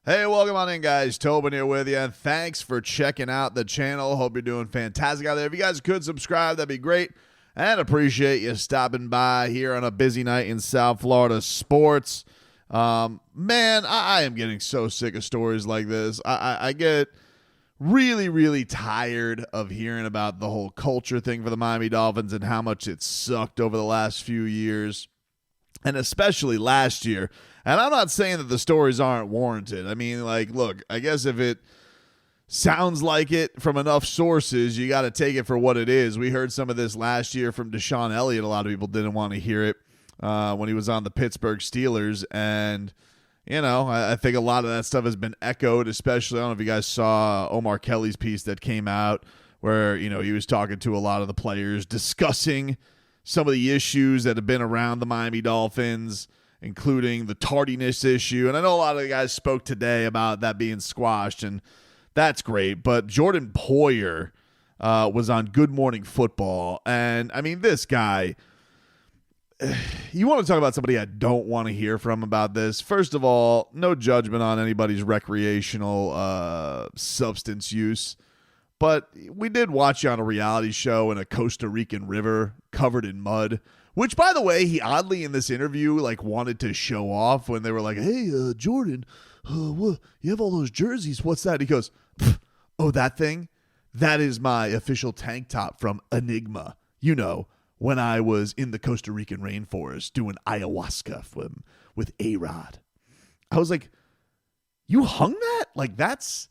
Hey, welcome on in, guys. Tobin here with you. Thanks for checking out the channel. Hope you're doing fantastic out there. If you guys could subscribe, that'd be great. And appreciate you stopping by here on a busy night in South Florida sports. Man, I am getting so sick of stories like this. I get really, really tired of hearing about the whole culture thing for the Miami Dolphins and how much it sucked over the last few years, and especially last year. And I'm not saying that the stories aren't warranted. I mean, like, look, I guess if it sounds like it from enough sources, you got to take it for what it is. We heard some of this last year from Deshaun Elliott. A lot of people didn't want to hear it when he was on the Pittsburgh Steelers. And, you know, I think a lot of that stuff has been echoed, especially, I don't know if you guys saw Omar Kelly's piece that came out where, you know, he was talking to a lot of the players discussing some of the issues that have been around the Miami Dolphins, including the tardiness issue. And I know a lot of the guys spoke today about that being squashed, and that's great. But Jordan Poyer was on Good Morning Football. And, I mean, this guy, you want to talk about somebody I don't want to hear from about this. First of all, no judgment on anybody's recreational substance use. But we did watch you on a reality show in a Costa Rican river covered in mud, which, by the way, he oddly in this interview like wanted to show off when they were like, "Hey, Jordan, what, you have all those jerseys. What's that?" He goes, "Oh, that thing? That is my official tank top from Enigma. You know, when I was in the Costa Rican rainforest doing ayahuasca with A-Rod." I was like, "You hung that? Like that's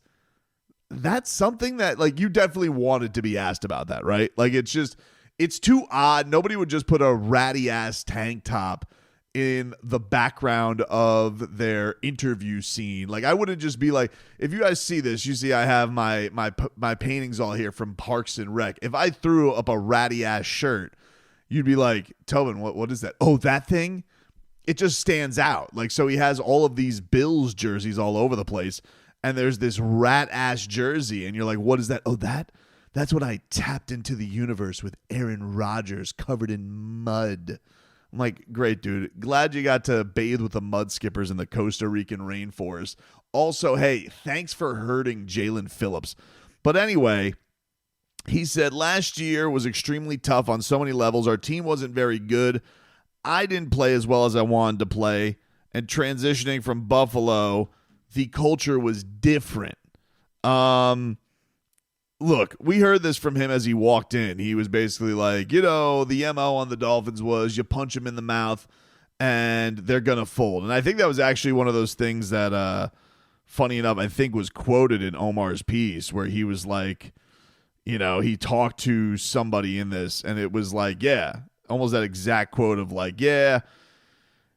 something that like you definitely wanted to be asked about that, right? Like it's too odd. Nobody would just put a ratty ass tank top in the background of their interview scene. Like I wouldn't just be like, if you guys see this, you see I have my paintings all here from Parks and Rec. If I threw up a ratty ass shirt, you'd be like, "Tobin, what is that? Oh, that thing?" It just stands out. Like, so he has all of these Bills jerseys all over the place, and there's this rat ass jersey, and you're like, "What is that?" "Oh, that's when I tapped into the universe with Aaron Rodgers covered in mud." I'm like, "Great, dude. Glad you got to bathe with the mud skippers in the Costa Rican rainforest. Also, hey, thanks for hurting Jalen Phillips." But anyway, he said, "Last year was extremely tough on so many levels. Our team wasn't very good. I didn't play as well as I wanted to play. And transitioning from Buffalo, the culture was different." Look, we heard this from him as he walked in. He was basically like, you know, the MO on the Dolphins was you punch them in the mouth and they're going to fold. And I think that was actually one of those things that, funny enough, I think was quoted in Omar's piece where he was like, you know, he talked to somebody in this and it was like, yeah, almost that exact quote of like, "Yeah,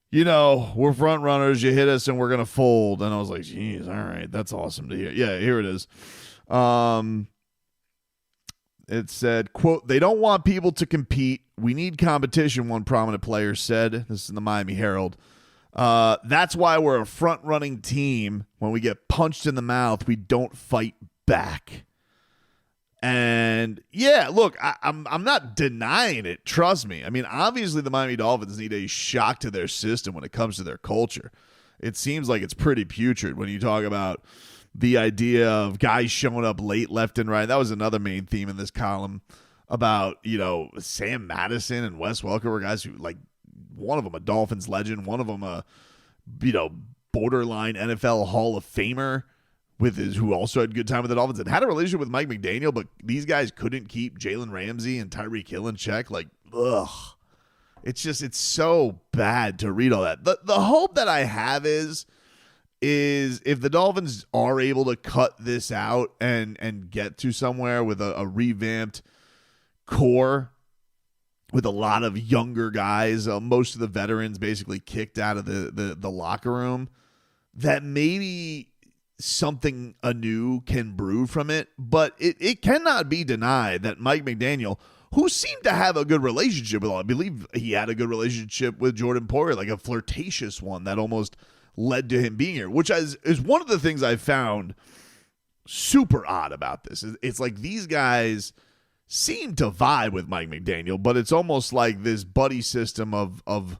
you know, we're front runners. You hit us and we're going to fold." And I was like, geez, all right, that's awesome to hear. Yeah, here it is. It said, quote, "They don't want people to compete. We need competition," one prominent player said. This is in the Miami Herald. "That's why we're a front-running team. When we get punched in the mouth, we don't fight back." And, yeah, look, I'm not denying it. Trust me. I mean, obviously the Miami Dolphins need a shock to their system when it comes to their culture. It seems like it's pretty putrid when you talk about the idea of guys showing up late left and right. That was another main theme in this column about, you know, Sam Madison and Wes Welker were guys who, like, one of them a Dolphins legend, one of them a, you know, borderline NFL Hall of Famer who also had a good time with the Dolphins and had a relationship with Mike McDaniel, but these guys couldn't keep Jalen Ramsey and Tyreek Hill in check. Like, ugh. It's so bad to read all that. The hope that I have is if the Dolphins are able to cut this out and get to somewhere with a revamped core with a lot of younger guys, most of the veterans basically kicked out of the locker room, that maybe something anew can brew from it. But it cannot be denied that Mike McDaniel, who seemed to have a good relationship with all, I believe he had a good relationship with Jordan Poyer, like a flirtatious one that almost led to him being here, which is one of the things I found super odd about this. It's like these guys seem to vibe with Mike McDaniel, but it's almost like this buddy system of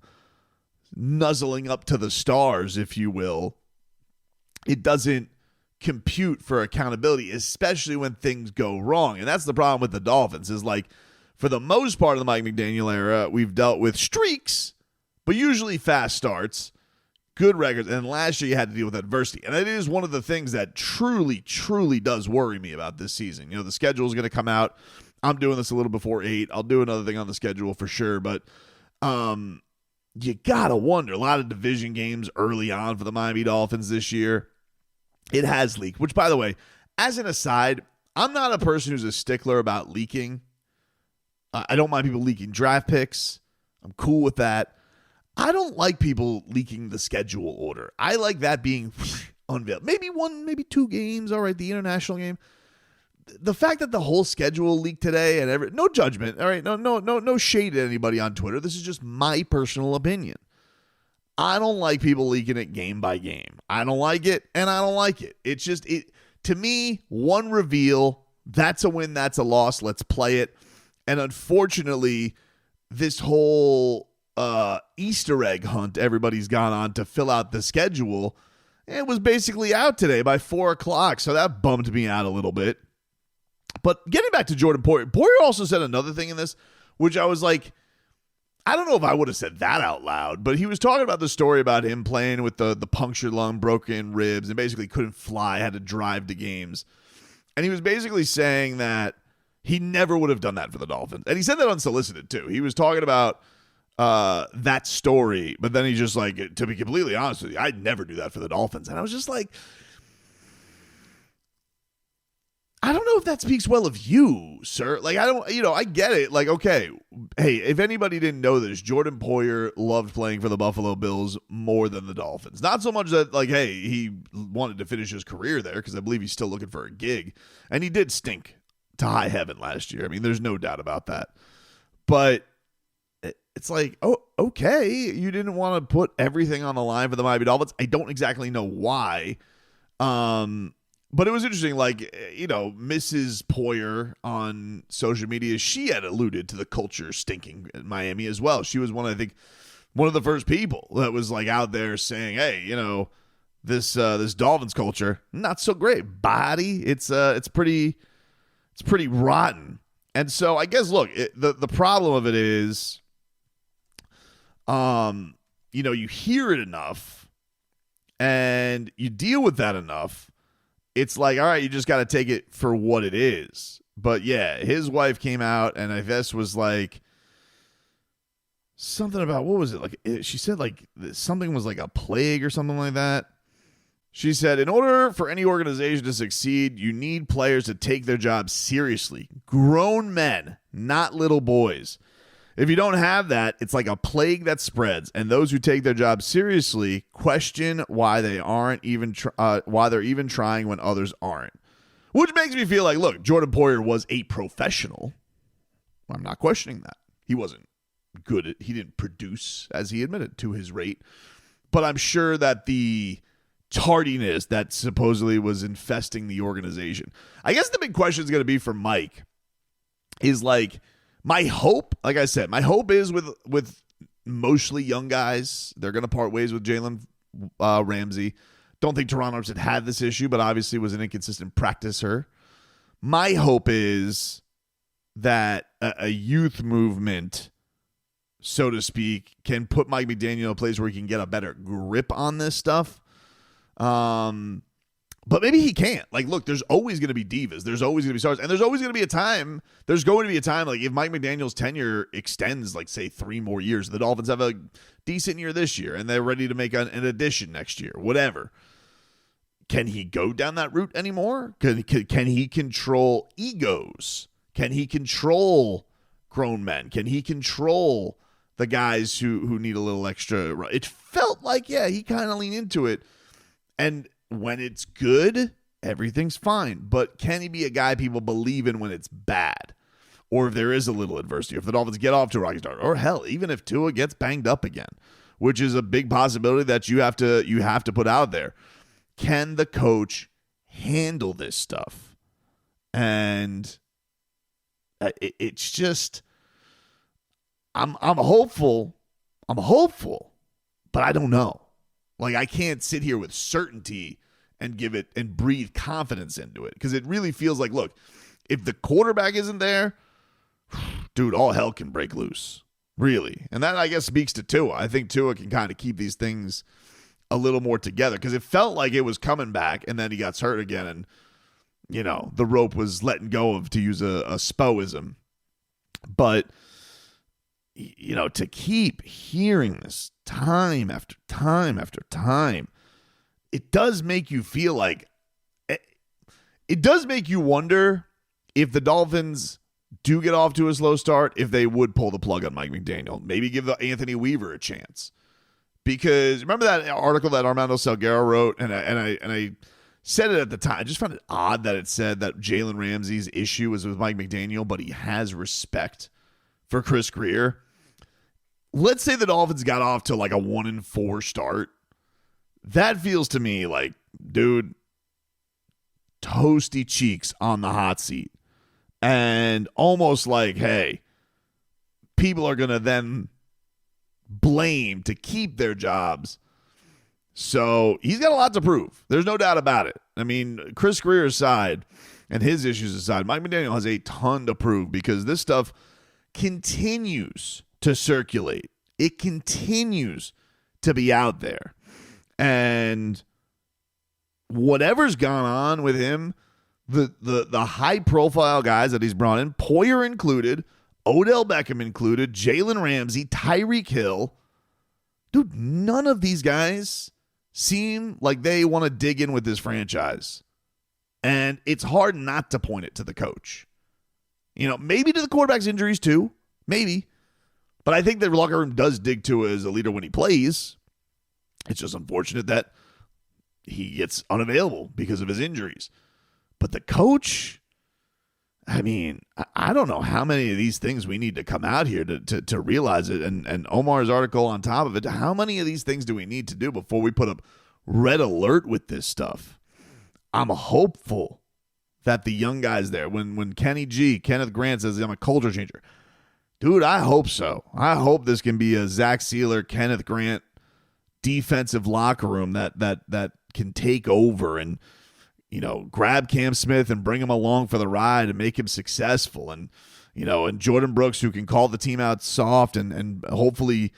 nuzzling up to the stars, if you will. it doesn't compute for accountability, especially when things go wrong. And that's the problem with the Dolphins is like, for the most part of the Mike McDaniel era, we've dealt with streaks, but usually fast starts, good records. And last year you had to deal with adversity. And it is one of the things that truly, truly does worry me about this season. You know, the schedule is going to come out. I'm doing this a little before 8. I'll do another thing on the schedule for sure. But you got to wonder. A lot of division games early on for the Miami Dolphins this year. It has leaked, which, by the way, as an aside, I'm not a person who's a stickler about leaking. I don't mind people leaking draft picks. I'm cool with that. I don't like people leaking the schedule order. I like that being unveiled. Maybe 1, maybe 2 games. All right, the international game. The fact that the whole schedule leaked today and no judgment. All right, no shade at anybody on Twitter. This is just my personal opinion. I don't like people leaking it game by game. I don't like it, and I don't like it. It's just to me, one reveal, that's a win, that's a loss. Let's play it. And unfortunately, this whole Easter egg hunt everybody's gone on to fill out the schedule, it was basically out today by 4 o'clock. So that bummed me out a little bit. But getting back to Jordan Poyer, Poyer also said another thing in this, which I was like, I don't know if I would have said that out loud, but he was talking about the story about him playing with the punctured lung, broken ribs, and basically couldn't fly, had to drive to games. And he was basically saying that he never would have done that for the Dolphins. And he said that unsolicited, too. He was talking about that story, but then he's just like, to be completely honest with you, I'd never do that for the Dolphins. And I was just like, I don't know if that speaks well of you, sir. Like, I get it. Like, okay, hey, if anybody didn't know this, Jordan Poyer loved playing for the Buffalo Bills more than the Dolphins. Not so much that, like, hey, he wanted to finish his career there, because I believe he's still looking for a gig. And he did stink to high heaven last year. I mean, there's no doubt about that. But it's like, oh, okay, you didn't want to put everything on the line for the Miami Dolphins. I don't exactly know why. But it was interesting, like, Mrs. Poyer on social media, she had alluded to the culture stinking in Miami as well. She was one of the first people that was like out there saying, hey, this Dolphins culture, not so great. Body, it's pretty rotten. And so I guess, look, the problem of it is, you hear it enough and you deal with that enough. It's like, all right, you just got to take it for what it is. But yeah, his wife came out and I guess was like something about, what was it? Like, she said like something was like a plague or something like that. She said, in order for any organization to succeed, you need players to take their job seriously. Grown men, not little boys. If you don't have that, it's like a plague that spreads, and those who take their job seriously question why they're even trying when others aren't. Which makes me feel like, look, Jordan Poyer was a professional. I'm not questioning that. He wasn't good. He didn't produce, as he admitted, to his rate. But I'm sure that the tardiness that supposedly was infesting the organization. I guess the big question is going to be for Mike is like, my hope, like I said, my hope is with mostly young guys. They're going to part ways with Jalen Ramsey. Don't think Toronto had this issue, but obviously was an inconsistent practicer. My hope is that a youth movement, so to speak, can put Mike McDaniel in a place where he can get a better grip on this stuff. But maybe he can't. Like, look, there's always going to be divas. There's always going to be stars. And there's always going to be a time. There's going to be a time, like, if Mike McDaniel's tenure extends, like, say, 3 more years, the Dolphins have a decent year this year, and they're ready to make an addition next year, whatever. Can he go down that route anymore? Can he control egos? Can he control grown men? Can he control the guys who need a little extra? It felt like, yeah, he kind of leaned into it. And when it's good, everything's fine. But can he be a guy people believe in when it's bad? Or if there is a little adversity, if the Dolphins get off to a rocky start, or hell, even if Tua gets banged up again, which is a big possibility that you have to put out there. Can the coach handle this stuff? And it's just, I'm hopeful, but I don't know. Like, I can't sit here with certainty and give it and breathe confidence into it. Because it really feels like, look, if the quarterback isn't there, dude, all hell can break loose. Really. And that, I guess, speaks to Tua. I think Tua can kind of keep these things a little more together because it felt like it was coming back and then he got hurt again and, you know, the rope was letting go of, to use a spoism. But, you know, to keep hearing this time after time after time, it does make you feel like, it does make you wonder if the Dolphins do get off to a slow start, if they would pull the plug on Mike McDaniel. Maybe give Anthony Weaver a chance. Because remember that article that Armando Salguero wrote, and I said it at the time. I just found it odd that it said that Jalen Ramsey's issue was with Mike McDaniel, but he has respect for Chris Grier. Let's say the Dolphins got off to like a 1-4 start. That feels to me like, dude, toasty cheeks on the hot seat. And almost like, hey, people are going to then blame to keep their jobs. So he's got a lot to prove. There's no doubt about it. I mean, Chris Grier aside and his issues aside, Mike McDaniel has a ton to prove because this stuff continues to circulate. It continues to be out there. And whatever's gone on with him, the high-profile guys that he's brought in, Poyer included, Odell Beckham included, Jalen Ramsey, Tyreek Hill. Dude, none of these guys seem like they want to dig in with this franchise. And it's hard not to point it to the coach. You know, maybe to the quarterback's injuries too. Maybe. But I think the locker room does dig to as a leader when he plays. It's just unfortunate that he gets unavailable because of his injuries. But the coach, I mean, I don't know how many of these things we need to come out here to realize it. And Omar's article on top of it, how many of these things do we need to do before we put up red alert with this stuff? I'm hopeful that the young guys there, when Kenneth Grant says I'm a culture changer, dude, I hope so. I hope this can be a Zach Sealer, Kenneth Grant defensive locker room that can take over and, you know, grab Cam Smith and bring him along for the ride and make him successful. And, you know, and Jordan Brooks, who can call the team out soft and hopefully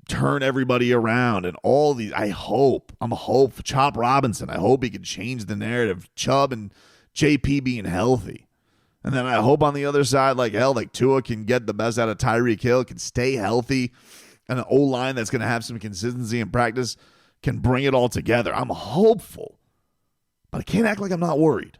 turn everybody around and all these. I'm a hope. Chop Robinson, I hope he can change the narrative. Chubb and JP being healthy. And then I hope on the other side, like Tua can get the best out of Tyreek Hill, can stay healthy, and an O-line that's going to have some consistency in practice can bring it all together. I'm hopeful. But I can't act like I'm not worried.